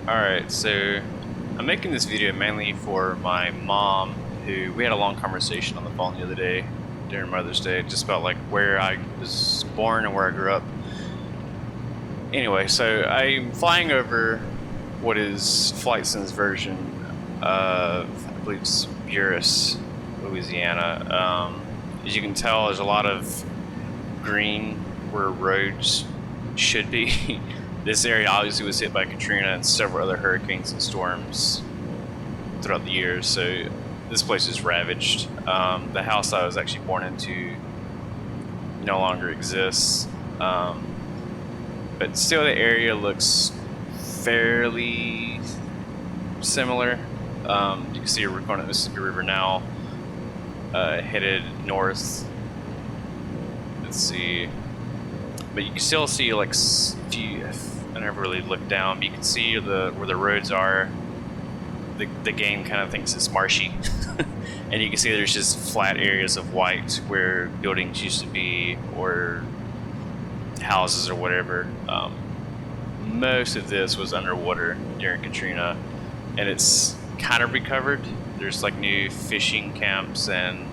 Alright, so I'm making this video mainly for my mom, who we had a long conversation on the phone the other day during Mother's Day, just about like where I was born and where I grew up. Anyway, so I'm flying over what is Flight Sim's version of, I believe it's Buras, Louisiana. As you can tell, there's a lot of green where roads should be. This area obviously was hit by Katrina and several other hurricanes and storms throughout the years, so this place is ravaged. The house I was actually born into no longer exists, but still the area looks fairly similar. You can see we're going up the Mississippi River now, headed north. Let's see. But you can still see, like, I never really looked down, but you can see where the roads are. The game kind of thinks it's marshy. And you can see there's just flat areas of white where buildings used to be, or houses or whatever. Most of this was underwater during Katrina, and it's kind of recovered. There's like new fishing camps and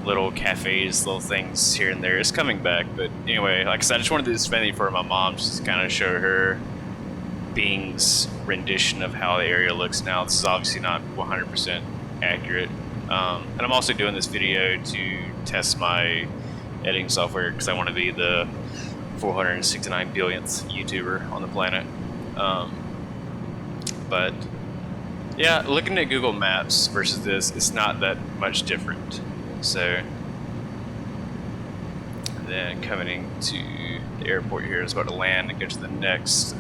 little cafes, little things here and there. It's coming back, but anyway, like I said, I just wanted to do this mainly for my mom, just to kind of show her Bing's rendition of how the area looks now. This is obviously not 100% accurate, and I'm also doing this video to test my editing software because I want to be the 469 billionth YouTuber on the planet. But yeah, looking at Google Maps versus this, it's not that much different. So then coming to the airport here is about to land and go to the next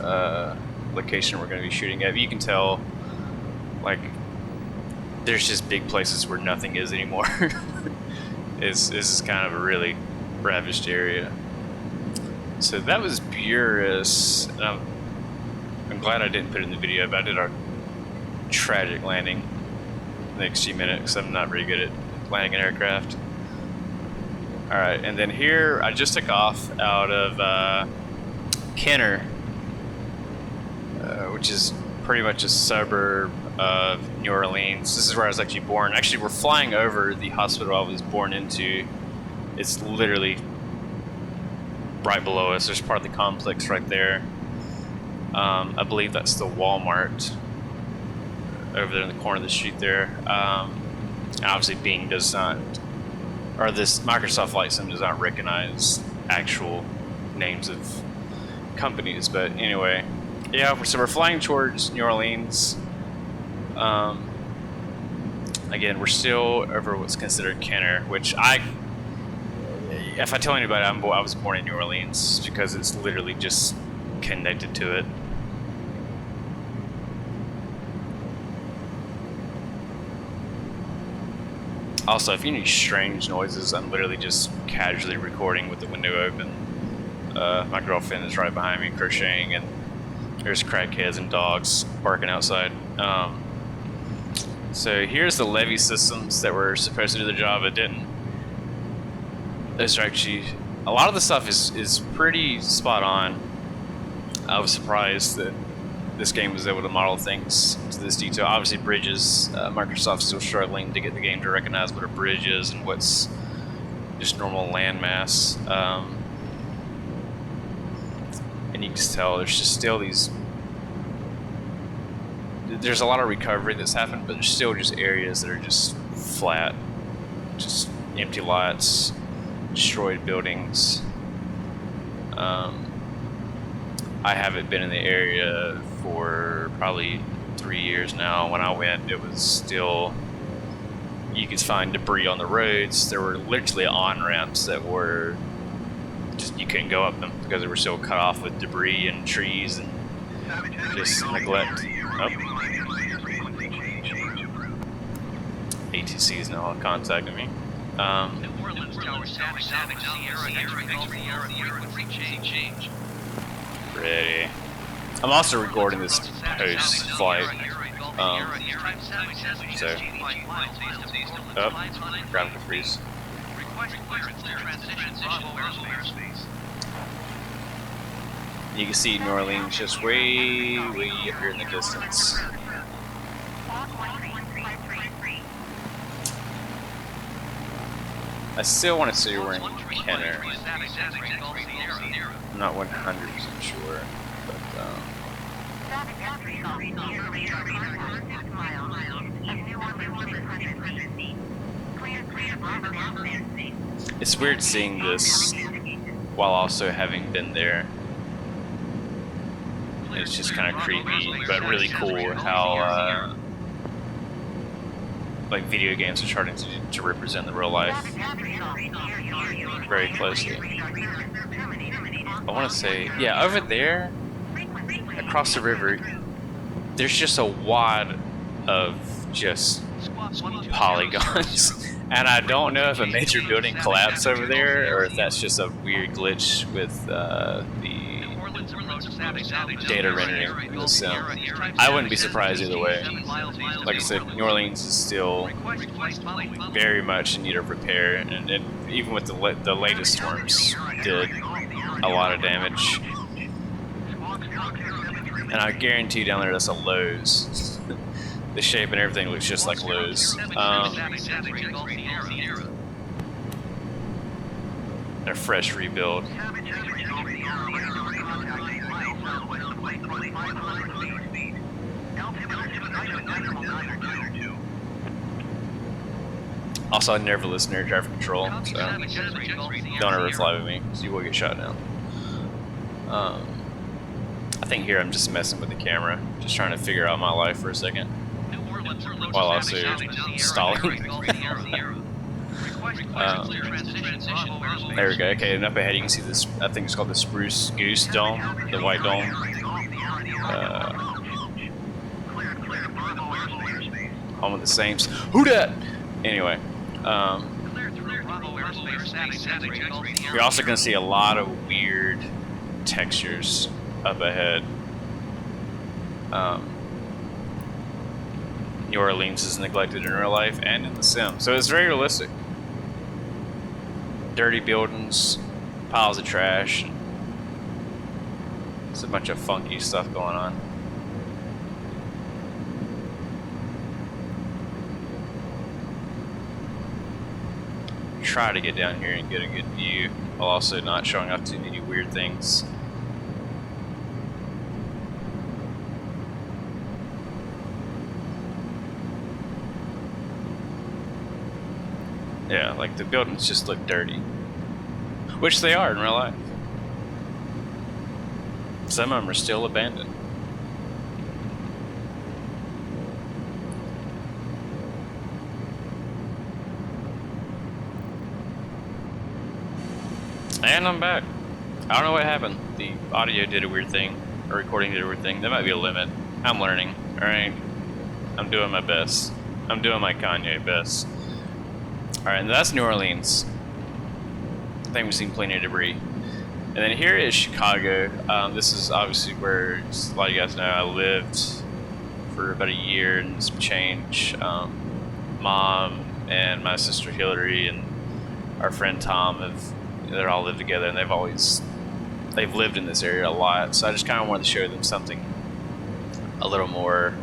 location we're going to be shooting at. You can tell, like, there's just big places where nothing is anymore. This is kind of a really ravaged area. So that was Buras. I'm glad I didn't put it in the video, but I did a tragic landing the next few minutes. I'm not very good at landing an aircraft. Alright, and then here I just took off out of Kenner, which is pretty much a suburb of New Orleans. This is where I was actually born. Actually, we're flying over the hospital I was born into. It's literally right below us. There's part of the complex right there. I believe that's the Walmart over there in the corner of the street there. Obviously Bing does not, or this Microsoft Flight Sim does not recognize actual names of companies, but anyway, yeah, so we're flying towards New Orleans. Again, we're still over what's considered Kenner, which if I tell anybody I was born in New Orleans, because it's literally just connected to it. Also, if you need strange noises, I'm literally just casually recording with the window open. My girlfriend is right behind me crocheting, and there's crackheads and dogs barking outside. So here's the levee systems that were supposed to do the job but didn't. Those are actually, a lot of the stuff is pretty spot on. I was surprised that this game was able to model things to this detail. Obviously bridges, Microsoft's still struggling to get the game to recognize what a bridge is and what's just normal landmass. And you can tell there's just still there's a lot of recovery that's happened, but there's still just areas that are just flat, just empty lots, destroyed buildings. I haven't been in the area for probably 3 years now. When I went, it was still, you could find debris on the roads. There were literally on-ramps that were just, you couldn't go up them because they were so cut off with debris and trees and just neglect. Oh. ATC is now contacting me. Ready. I'm also recording this post-flight, so, ground freeze. You can see New Orleans just way up here in the distance. I still want to say we're in Kenner. I'm not 100% sure, but it's weird seeing this while also having been there. It's just kind of creepy, but really cool how like video games are starting to represent the real life very closely. I want to say, yeah, over there, across the river, there's just a wad of just polygons. And I don't know if a major building collapsed over there, or if that's just a weird glitch with the data rendering in the sim. I wouldn't be surprised either way. Like I said, New Orleans is still very much in need of repair, and even with the latest storms, did a lot of damage. And I guarantee down there that's a Lowe's. The shape and everything looks just like Lowe's. A fresh rebuild. Also, I never listen to air traffic control, so don't ever fly with me, because you will get shot down. I think here I'm just messing with the camera, just trying to figure out my life for a second, while also stalling. There we go. Okay, and up ahead you can see this. I think it's called the Spruce Goose Dome, the white dome. Home of the Saints. Who dat? Anyway, you're also going to see a lot of weird textures up ahead. New Orleans is neglected in real life and in the sim, so it's very realistic. Dirty buildings, piles of trash. There's a bunch of funky stuff going on. Try to get down here and get a good view while also not showing off too many weird things. Yeah, like the buildings just look dirty, which they are in real life. Some of them are still abandoned. And I'm back. I don't know what happened. The audio did a weird thing, or recording did a weird thing. There might be a limit. I'm learning, alright? I'm doing my best. I'm doing my Kanye best. Alright, and that's New Orleans. I think we've seen plenty of debris. And then here is Chicago. This is obviously where, a lot of you guys know, I lived for about a year and some change. Mom and my sister Hillary and our friend Tom they're all lived together, and they've lived in this area a lot. So I just kind of wanted to show them something a little more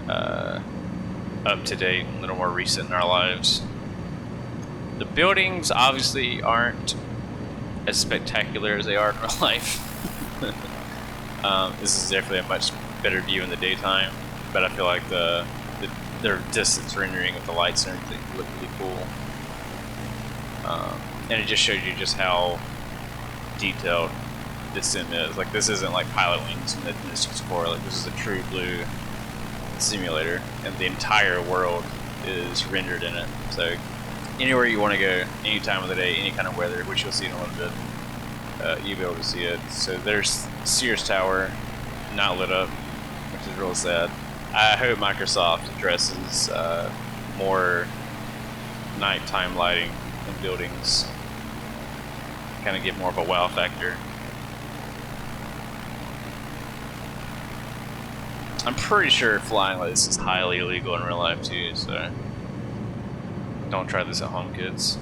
up to date, a little more recent in our lives. The buildings obviously aren't as spectacular as they are in real life. This is definitely a much better view in the daytime, but I feel like their distance rendering with the lights and everything look really cool. And it just shows you just how detailed this sim is. Like, this isn't like Pilot Wings in the N64. Like, this is a true blue simulator, and the entire world is rendered in it. So anywhere you want to go, any time of the day, any kind of weather, which you'll see in a little bit, you'll be able to see it. So there's Sears Tower, not lit up, which is real sad. I hope Microsoft addresses more nighttime lighting in buildings, kind of give more of a wow factor. I'm pretty sure flying like this is highly illegal in real life too, so don't try this at home, kids.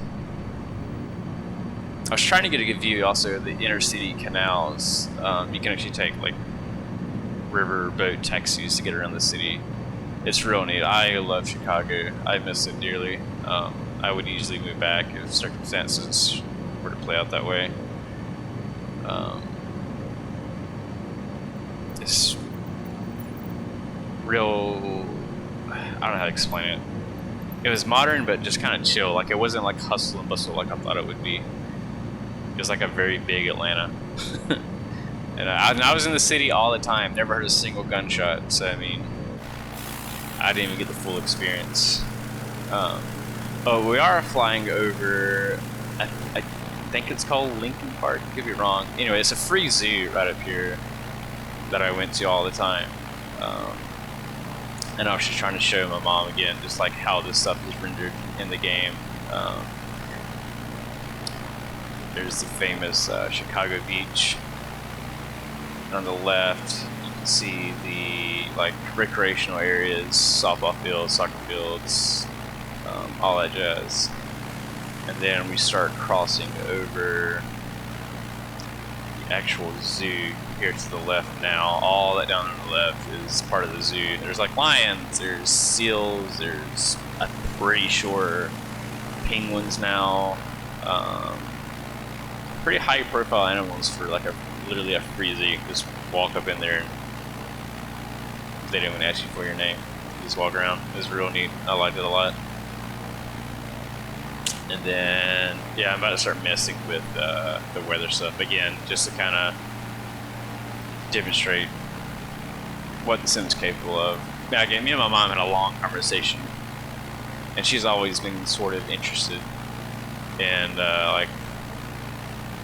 was trying to get a good view also of the inner city canals. You can actually take like river boat taxis to get around the city. It's real neat. I love Chicago. I miss it dearly. I would easily move back if circumstances were to play out that way. It's real. I don't know how to explain it. It was modern, but just kind of chill. Like, it wasn't like hustle and bustle like I thought it would be. It was like a very big Atlanta. And I was in the city all the time. Never heard a single gunshot. So, I mean, I didn't even get the full experience. Oh, we are flying over, I think it's called Lincoln Park. Could be wrong. Anyway, it's a free zoo right up here that I went to all the time. And I was just trying to show my mom again, just like how this stuff is rendered in the game. There's the famous Chicago Beach. And on the left, you can see the like recreational areas, softball fields, soccer fields, all that jazz. And then we start crossing over the actual zoo here to the left now. All that down on the left is part of the zoo. There's like lions, there's seals, there's, I'm pretty sure, penguins now. Pretty high profile animals for like literally a free zoo. You can just walk up in there and they don't even ask you for your name. You just walk around. It was real neat. I liked it a lot. And then, yeah, I'm about to start messing with the weather stuff again, just to kind of demonstrate what the Sim's capable of. Now, again, me and my mom had a long conversation, and she's always been sort of interested in, like,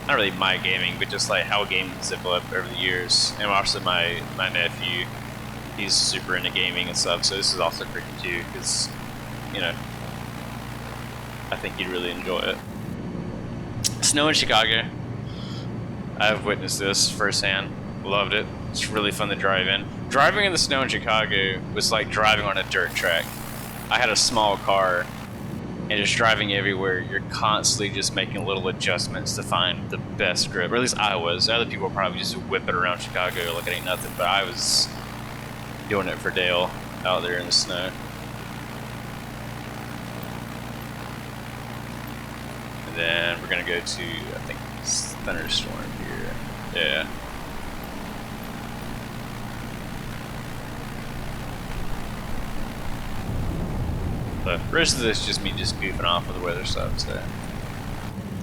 not really my gaming, but just like how gaming has developed over the years. And also my nephew, he's super into gaming and stuff, so this is also pretty too, because, you know, I think you'd really enjoy it. Snow in Chicago. I've witnessed this firsthand. Loved it. It's really fun to drive in. Driving in the snow in Chicago was like driving on a dirt track. I had a small car, and just driving everywhere, you're constantly just making little adjustments to find the best grip. Or at least I was. Other people probably just whip it around Chicago like it ain't nothing, but I was doing it for Dale out there in the snow. Then we're gonna go to, I think it's thunderstorm here. Yeah. The rest of this is just me just goofing off with the weather stuff. So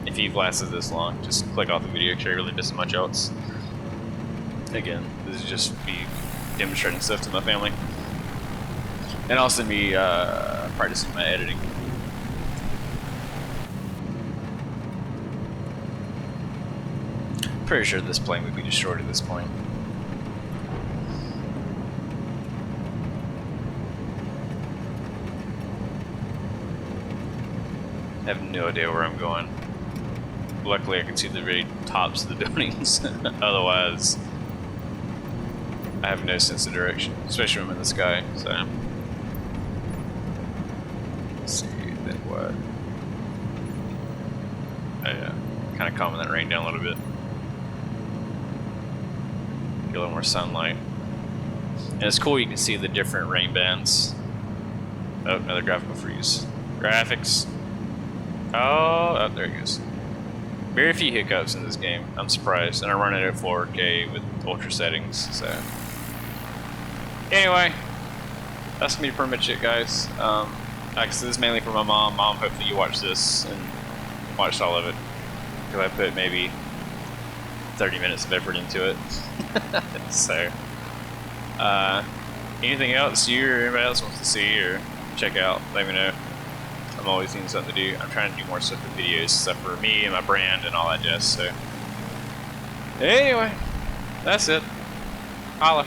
if you've lasted this long, just click off the video because you're really missing much else. Again, this is just me demonstrating stuff to my family, and also me practicing my editing. Pretty sure this plane would be destroyed at this point. I have no idea where I'm going. Luckily I can see the very tops of the buildings. Otherwise, I have no sense of direction, especially when I'm in the sky. So, let's see, then what? Oh yeah, kind of calming that rain down a little bit. Get a little more sunlight. And it's cool, you can see the different rain bands. Oh, another graphical freeze. Graphics. Oh, there it goes. Very few hiccups in this game. I'm surprised. And I run it at 4K with ultra settings, so. Anyway, that's gonna be pretty much it, guys. Like I said, this is mainly for my mom. Mom, hopefully you watch this and watched all of it. Because I put maybe 30 minutes of effort into it. So, anything else you or anybody else wants to see or check out, let me know. I'm always needing something to do. I'm trying to do more stuff with videos, stuff for me and my brand and all that jazz. So, anyway, that's it. Holla.